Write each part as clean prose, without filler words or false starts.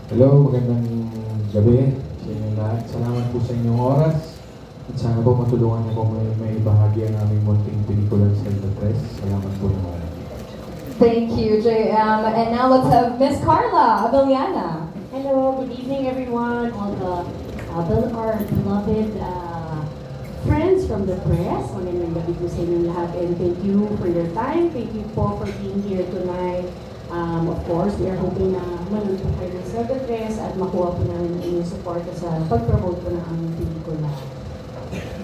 Hello, magandang gabi sa inyo lahat. Salamat po sa inyong oras. At sana po matulungan niyo po may bahagi ang aming munting pelikulang Zelda Press. Salamat po naman. Thank you, JM. And now let's have Miss Carla Abeliana. Hello, good evening everyone, all our beloved friends from the press. Magandang gabi po sa inyong lahat and thank you for your time. Thank you po for being here tonight. Of course, we are hoping na manood po kayo ng Zelda Press at makuha po namin ang inyong support sa pag-promote po ng aming pelikula.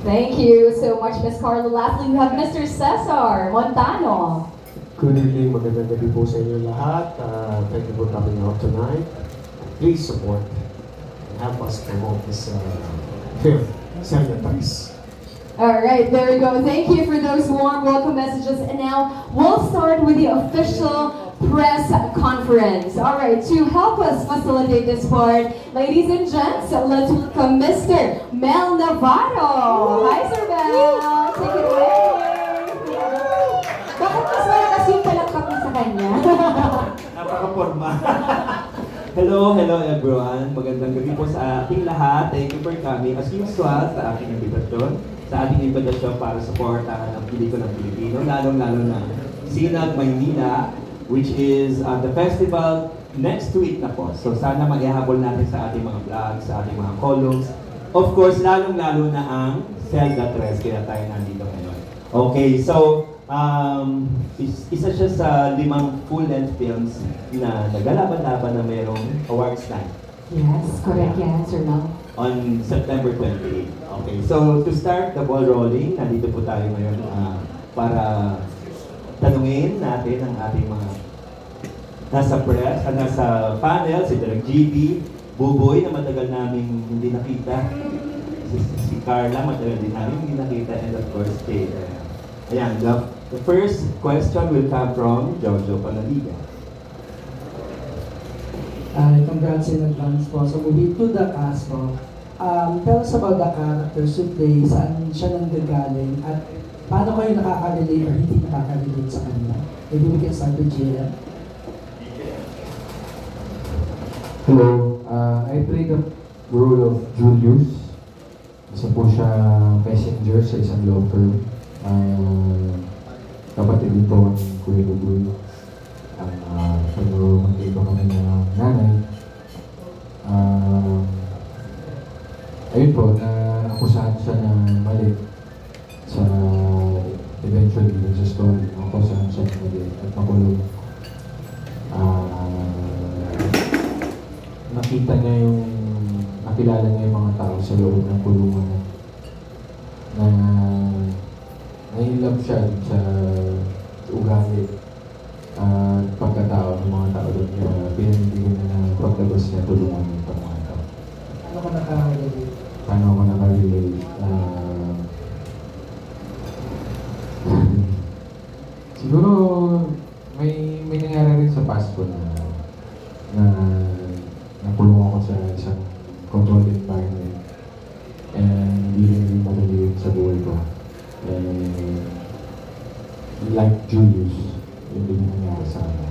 Thank you so much, Miss Carla. Lastly, we have Mr. Cesar Montano. Good evening, magandang gabi po sa inyo lahat. Thank you for coming out tonight. Please support and help us promote this film, Zelda Press. Alright, there we go. Thank you for those warm welcome messages. And now, we'll start with the official press conference. Alright, to help us facilitate this part, ladies and gents, let's welcome Mr. Mel Navarro. Hi, Sir Mel. Take it away. Bakit mas malakas yung palakpak mo sa kanya? Napaka-forma. Hello everyone. Magandang gabi po sa ating lahat. Thank you for coming as usual sa ating invitasyon para supportahan ang pelikulang Pilipino, lalong-lalo na Sinag Maynila, which is the festival next week na po. So sana maihabol natin sa ating mga vlogs, sa ating mga columns. Of course, lalong-lalo na ang Zelda Press, kaya tayo nandito ngayon. Okay, so isa siya sa 5 full-length films na naglalaban-laban na mayroong awards night. Yes, correct yan, Sir Mel. On September 28. Okay, so to start the ball rolling, nandito po tayo ngayon para tanungin natin ang ating mga nasa press, nasa panel, si Direk GB, Buboy na matagal namin hindi nakita, si Carla matagal din namin hindi nakita, and of course, ayan, the first question will come from Jojo Panaliga. Congrats in advance po. So moving to the cast po. Tell us about the characters today, saan siya nanggagaling, at paano kayo nakaka-relate or hindi nakaka-relate sa kanila? Maybe we can start with JM. Hello, I played the role of Julius. Isa po siya messenger sa isang law firm. Kapatid din po ang Kuya Lugoy. Pero magkaiba kami ng nanay. Ayun po, na-akusahan siya na mali sa eventually sa story. Nakusahan siya na mali at makulong. Nakilala niya yung mga tao sa loob ng kulungan na nai-love siya sa ugali at pagkatao ng mga tao doon, kaya pinanindigan na paglabas niya tulungan yung mga tao. Paano ka nakaka-relate? Paano ako nakarelate? Siguro may nangyari rin sa past ko na nakulong ako sa isang controlled environment and hindi rin madali sa buhay ko. Like Julius, yun din nangyari sa akin.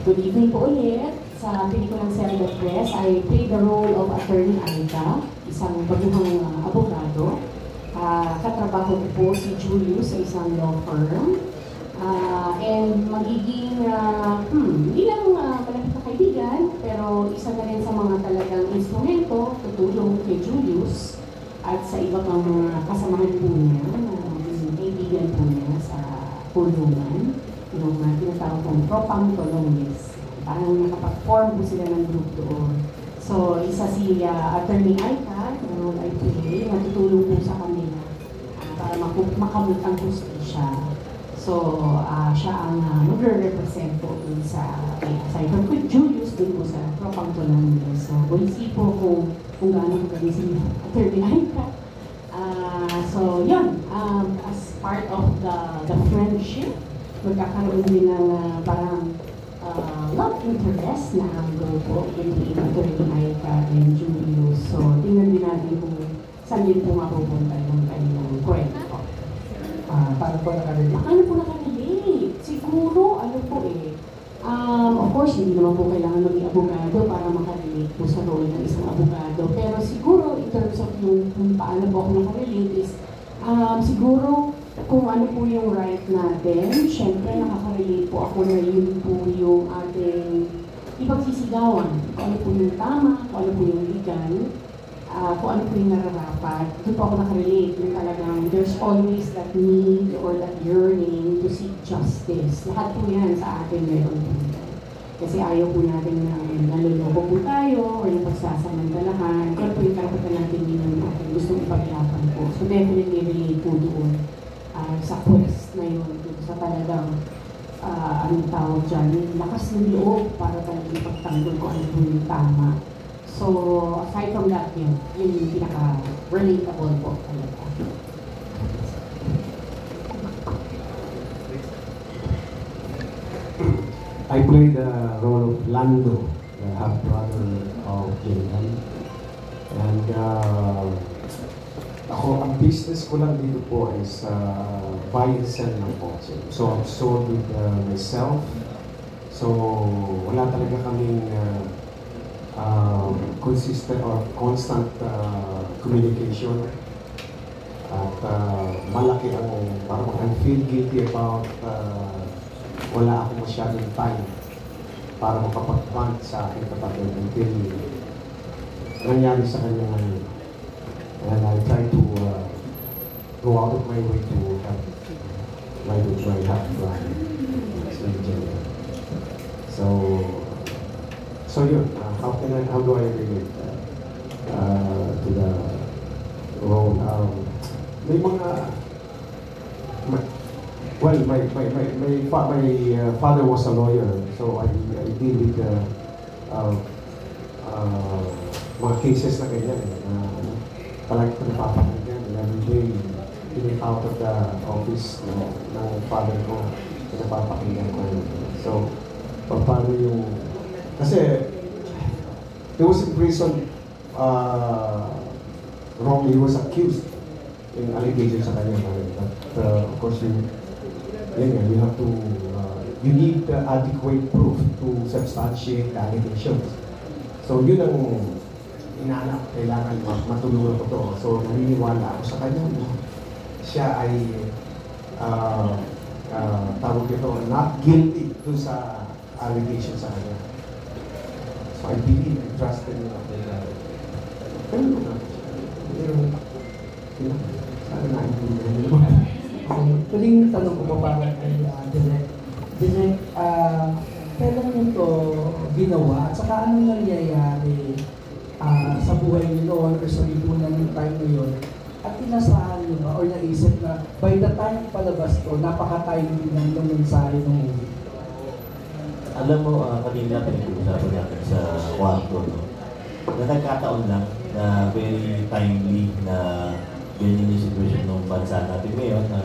Good evening po ulit. Sa pelikulang Zelda Press, I played the role of Attorney Aida, isang baguhang abogado. Katrabaho ko po si Julius sa isang law firm. And magiging, hindi lang malapit na kaibigan, pero isa na rin sa mga talagang instrumento, tutulong kay Julius at sa iba pang mga kasamahan po niya, kaibigan po niya sa kulungan, yung tinatawag kong Tropang Tolongis. Parang nakapag-form po sila ng group doon. So, isa si Attorney Aika, na role I play, natutulong po sa kanila para makamit ang hustisya. So, siya ang magre-represent po dun sa aside from Julius, dun po sa Tropang Tolongis. So, bulsi po kung gaano kagaling si Attorney Aika. So, yun, as part of the friendship, magkakaroon din ng parang love interest na angle po between Attorney Aika and Julius. So, tingnan din natin kung saan din po mapupunta yung kanilang kwento. Paano po nakarelate? Paano po nakarelate? Siguro, ano po of course, course, hindi naman po kailangan maging abogado para makarelate po sa role ng isang abogado. Pero siguro, in terms of yung kung paano po ako nakarelate is, siguro, kung ano po yung right natin, syempre nakaka-relate po ako na yun po yung ating ipagsisigawan. Kung ano po yung tama, kung ano po yung legal, kung ano po yung nararapat. Doon po ako nakarelate. Yung talagang there's always that need or that yearning to seek justice. Lahat po yan sa atin meron po. Kasi ayaw po natin na naluloko po tayo or yung pagsasamantalahan. Kaya po yung karapatan natin din yung ating gustong ipaglaban po. So definitely relate po doon sa quest na yun. Sa talagang anong tawag dyan, yung lakas ng loob para talagang ipagtanggol ko ano po yung tama. So, aside from that, yun yung pinaka-relatable po talaga. I played the role of Lando, the half-brother of Jillian. And ako, ang business ko lang dito po is buy and sell ng kotse. So, I'm sold with myself. So, wala talaga kaming consistent or constant communication. At malaki ang, parang I feel guilty about wala akong masyadong time para makapag-bond sa aking kapatid until nangyari sa kanya ngayon. And I try to go out of my way to help my half-brother. So yun, how do I relate to the role? May mga, well, my father was a lawyer, so I deal with mga cases na ganyan. Palagi ko napapakinggan. Every day, getting out of the office ng father ko, napapakinggan ko yun. So, paano yung... Kasi, he was in prison wrongly. He was accused in allegations sa kanya. But, of course, you have to... you need adequate proof to substantiate the allegations. So, yun ang inaanap, kailangan matulungan ko to. So, naniniwala ako sa kanya. Siya ay, tawag ito, not guilty to sa allegation sa kanya. So, I believe and trust in him. Sana naintindihan niyo. Tuling tanong ko pa para kay Direk. Direk, kailan mo ito ginawa? At saka anong nangyayari sa buhay niyo noon or sa lipunan ng time na yun? At inasahan niyo ba or naisip na by the time palabas to, napaka-timely ng mensahe ng movie? Alam mo, kanina pinag-uusapan natin sa kwarto, no? Na nagkataon lang na very timely na ganyan yung sitwasyon ng bansa natin ngayon na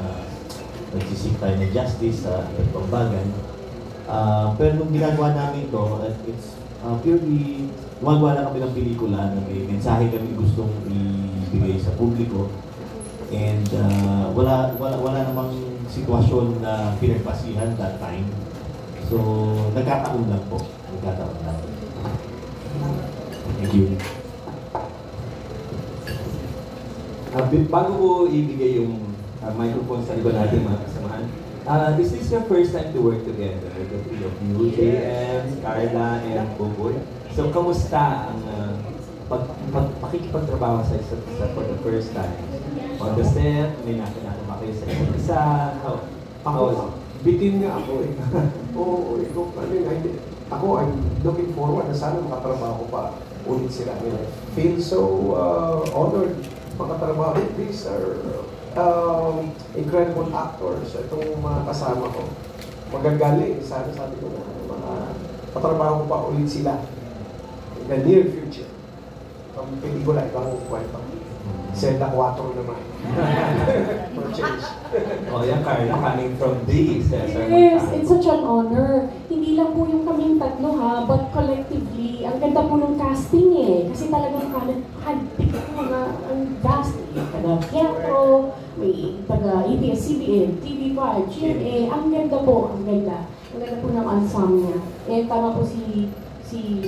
nagsisik tayo ng justice sa iba't ibang bagay. Pero nung ginagawa namin ito, it's purely gumagawa lang kami ng pelikula na may mensahe kami gustong ibigay sa publiko. And wala namang sitwasyon na pinagpasihan that time. So, nagkataon lang po. Nagkataon lang. Thank you. Bago ko ibigay yung microphone sa iba natin mga kasamahan, is this your first time to work together, the three of you, JM, Carla, and Buboy? So, kamusta ang pakikipagtrabaho sa isa't isa for the first time? On the set, may nakanaka ba kayo sa isa't isa? How? Bitin nga ako eh. Oo, ako, I'm looking forward na sana makatrabaho pa ulit sila. I feel so honored makatrabaho. These are incredible actors. Itong mga kasama ko. Magagaling. Sana sabi ko na makatrabaho pa ulit sila in the near future. Ang pelikula, ibang kwento. Zelda 4 naman. For change. Oh, yan, Carla, coming from the Cesar. Yes, it's such an honor. Hindi lang po yung kaming tatlo ha, but collectively, ang ganda po ng casting eh. Kasi talagang handpick po na ang cast. Taga-teatro, may taga-ABS-CBN, TV5, GMA, ang ganda po, ang ganda. Ang ganda po ng ensemble niya. Eh, tama po si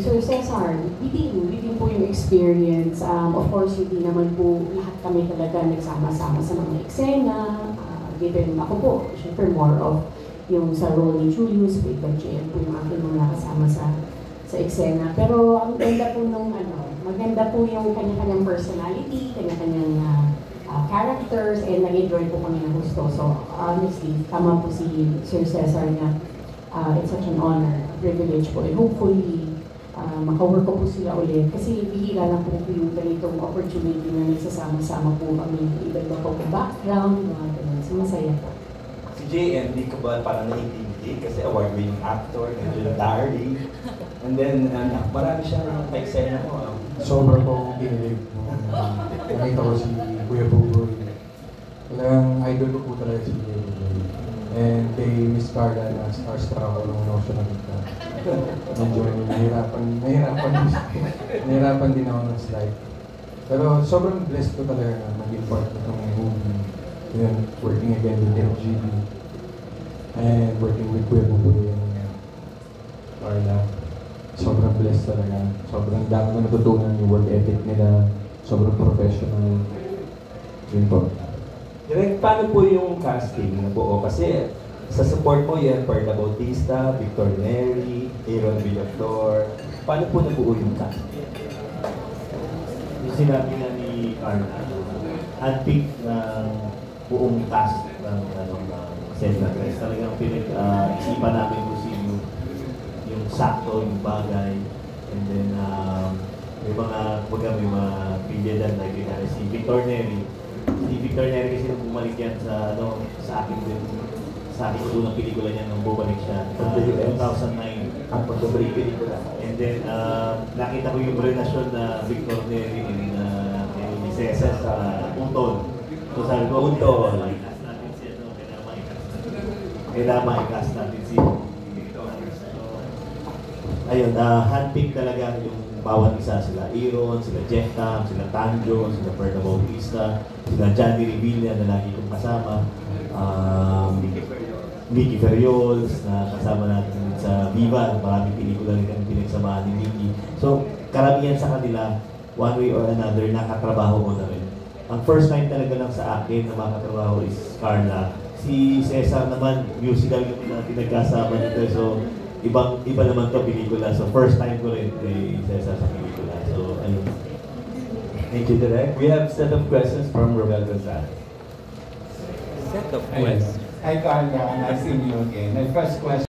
Sir Cesar, bitin po yung experience. Of course, hindi naman po lahat kami talaga nagsama-sama sa mga eksena. Given ako po, syempre more of yung sa role ni Julius, played by JM po yung aking mga kasama sa eksena. Pero ang ganda po nung maganda po yung kanya-kanyang personality, kanya-kanyang characters, and nag-enjoy po kami ng gusto. So honestly, tama po si Sir Cesar na it's such an honor, privilege po, and hopefully makawork ko po sila ulit. Kasi bihira lang po yung ganitong opportunity na nagsasama-sama po kami, iba-iba po background, mga ganun. So masaya po. Si JM, di ko ba parang na-intimidate kasi award-winning actor, medyo darling. And then, marami siyang pa-eksena mo. Sobra po akong kinilig nung nakita ko si Kuya Buboy. Talagang idol ko po talaga si Kuya Buboy. And kay Miss Carla na starstruck ako nung siya nakita. Medyo nahirapan din ako ng slide. Pero sobrang blessed ko talaga na maging part ng movie. Yun, working again with MGB. And working with Kuya Buboy and Carla. Sobrang blessed talaga. Sobrang dami na natutunan yung work ethic nila. Sobrang professional. Yun po. Direk, paano po yung casting na buo? Kasi sa support mo yan, Perla Bautista, Victor Neri, Aaron Villaflor. Paano po nabuo yung casting? Yung sinabi nga ni Carla, handpick ng buong cast ng Selva Tres. Talagang isipan namin kung sino yung sakto, yung bagay. And then, may mga bilyadan like si Victor Neri. Si Victor Neri kasi nung bumalik yan sa akin unang pelikula niya nung bumalik siya. 2009. Ang pagkabalik pelikula. And then, nakita ko yung relasyon na Victor Neri ni Cesar sa Uton. So sabi ko, Uton, i-cast natin si kailangan ma-cast natin si Victor. So, ayun, handpick talaga yung bawat isa. Sila Aaron, sila Jeff Tam, sila Tanjo, sila Perla Bautista, sila Johnny Revilla na lagi kong kasama. Mickey Ferriols na kasama natin sa Viva. Maraming pelikula rin kami pinagsamahan ni Mickey. So, karamihan sa kanila, one way or another, nakatrabaho ko na rin. Ang first time talaga lang sa akin na makatrabaho is Carla. Si Cesar naman, musical yung pinagkasama nito. So, iba naman to pelikula. So, first time ko rin kay Cesar sa pelikula. So, ayun. Thank you, Direk. We have set of questions from Romel Gonzalez. Set of questions. Hi Carla, nice seeing you again. My first question